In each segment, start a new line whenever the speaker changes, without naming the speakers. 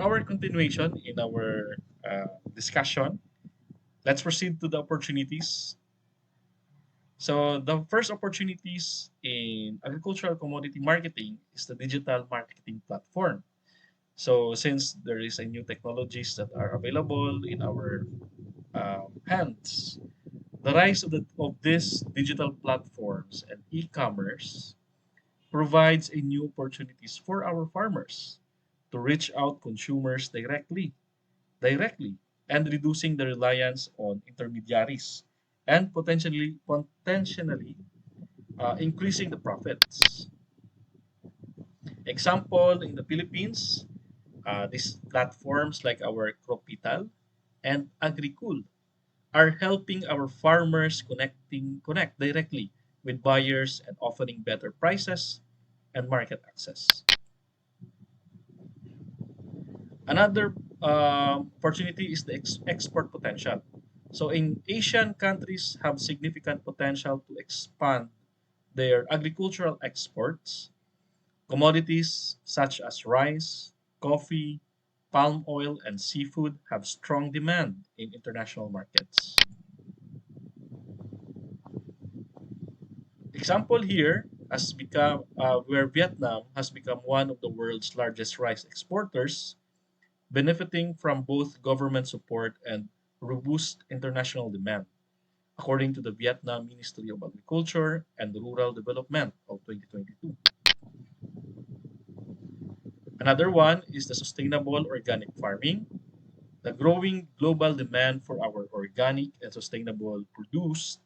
for our continuation in our discussion, let's proceed to the opportunities. So the first opportunities in agricultural commodity marketing is the digital marketing platform. So since there is a new technologies that are available in our hands, the rise of these digital platforms and e-commerce provides a new opportunities for our farmers to reach out consumers directly and reducing the reliance on intermediaries and potentially increasing the profits. Example in the Philippines, these platforms like our Cropital and Agricul are helping our farmers connect directly with buyers and offering better prices and market access. Another opportunity is the export potential. So in Asian countries have significant potential to expand their agricultural exports. Commodities such as rice, coffee, palm oil, and seafood have strong demand in international markets. Example here has become where Vietnam has become one of the world's largest rice exporters, benefiting from both government support and robust international demand, according to the Vietnam Ministry of Agriculture and Rural Development of 2022. Another one is the sustainable organic farming. The growing global demand for our organic and sustainable produced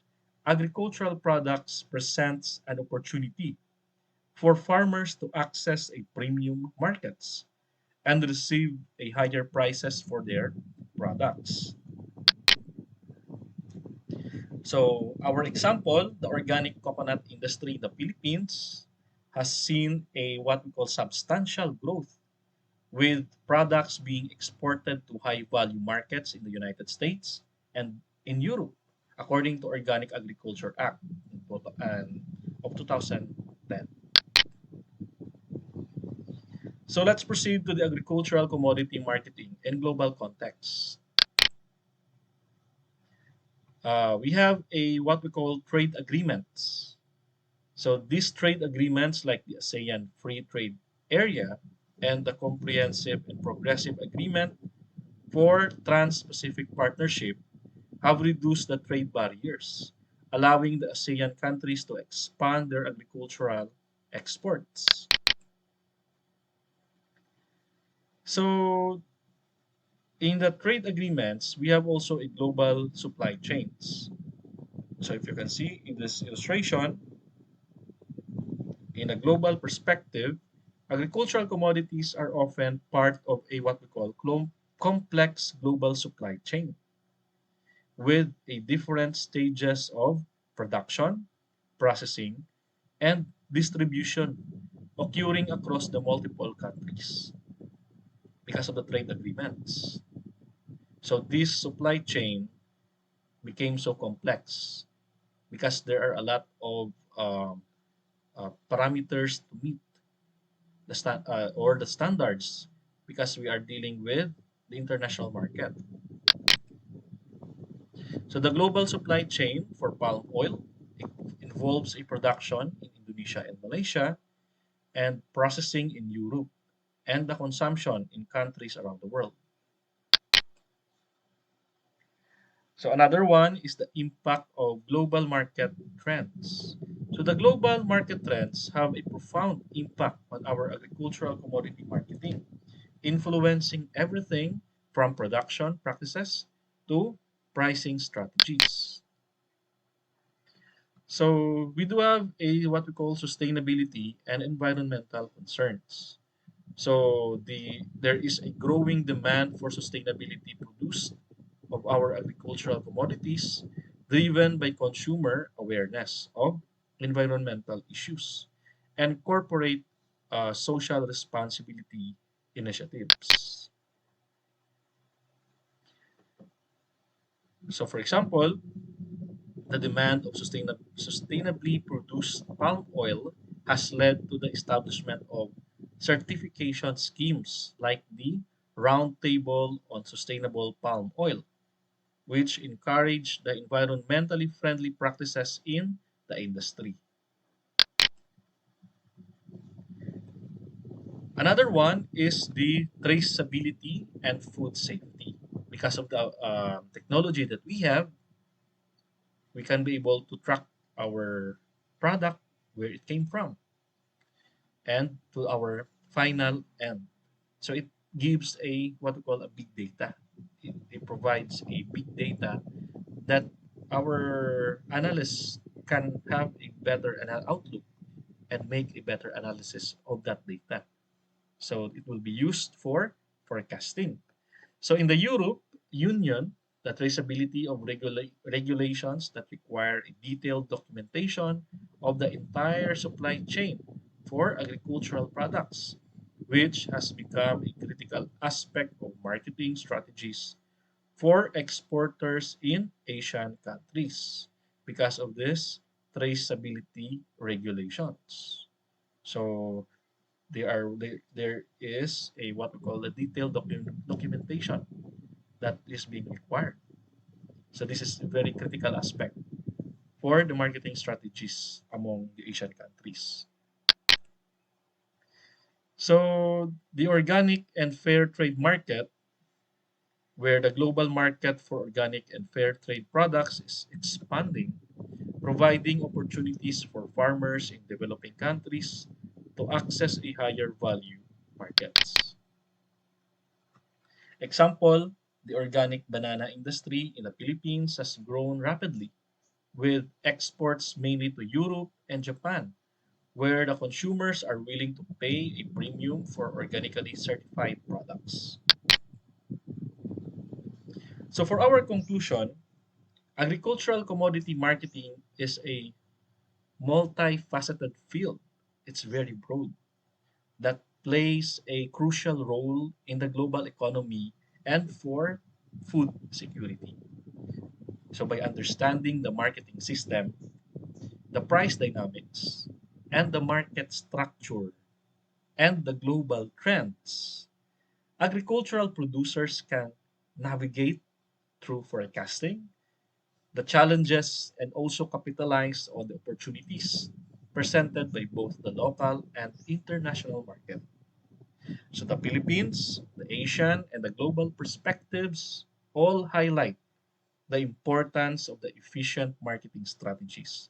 agricultural products presents an opportunity for farmers to access a premium markets and receive a higher prices for their products. So our example, the organic coconut industry in the Philippines has seen a what we call substantial growth with products being exported to high value markets in the United States and in Europe, according to Organic Agriculture Act of 2010. So let's proceed to the agricultural commodity marketing in global context. We have a what we call trade agreements. So these trade agreements, like the ASEAN Free Trade Area and the Comprehensive and Progressive Agreement for Trans-Pacific Partnership, have reduced the trade barriers, allowing the ASEAN countries to expand their agricultural exports. So in the trade agreements, we have also a global supply chains. So if you can see in this illustration, in a global perspective, agricultural commodities are often part of a what we call complex global supply chain with a different stages of production, processing, and distribution occurring across the multiple countries because of the trade agreements. So this supply chain became so complex because there are a lot of parameters to meet or the standards because we are dealing with the international market. So the global supply chain for palm oil involves a production in Indonesia and Malaysia and processing in Europe and the consumption in countries around the world. So another one is the impact of global market trends. So the global market trends have a profound impact on our agricultural commodity marketing, influencing everything from production practices to pricing strategies. So we do have a what we call sustainability and environmental concerns. So there is a growing demand for sustainability produced of our agricultural commodities driven by consumer awareness of environmental issues and corporate social responsibility initiatives. So for example, the demand of sustainably produced palm oil has led to the establishment of certification schemes like the Roundtable on Sustainable Palm Oil, which encourage the environmentally friendly practices in the industry. Another one is the traceability and food safety. Because of the technology that we have, we can be able to track our product, where it came from, and to our final end. So it gives a what we call a big data. It provides a big data that our analysts can have a better outlook and make a better analysis of that data. So it will be used for forecasting. So in the Europe Union, the traceability of regulations that require a detailed documentation of the entire supply chain for agricultural products, which has become a critical aspect of marketing strategies for exporters in Asian countries because of this traceability regulations. So there is a what we call a detailed documentation that is being required. So this is a very critical aspect for the marketing strategies among the Asian countries. So the organic and fair trade market, where the global market for organic and fair trade products is expanding, providing opportunities for farmers in developing countries to access a higher value markets. Example, the organic banana industry in the Philippines has grown rapidly with exports mainly to Europe and Japan, where the consumers are willing to pay a premium for organically certified products. So, for our conclusion, agricultural commodity marketing is a multifaceted field. It's very broad that plays a crucial role in the global economy and for food security. So, by understanding the marketing system, the price dynamics, and the market structure, and the global trends, agricultural producers can navigate through forecasting the challenges and also capitalize on the opportunities presented by both the local and international market. So the Philippines, the Asian, and the global perspectives all highlight the importance of the efficient marketing strategies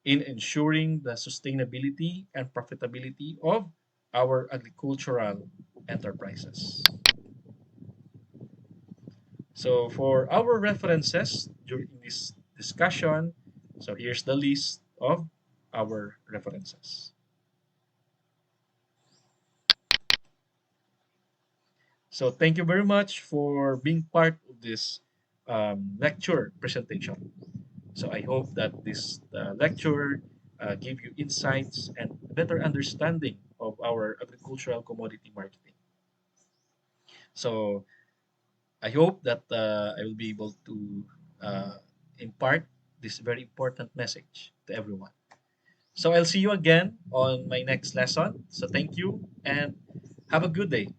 in ensuring the sustainability and profitability of our agricultural enterprises. So for our references during this discussion, so here's the list of our references. So thank you very much for being part of this lecture presentation. So I hope that this lecture give you insights and better understanding of our agricultural commodity marketing. So I hope that I will be able to uh, impart this very important message to everyone. So I'll see you again on my next lesson. So thank you and have a good day.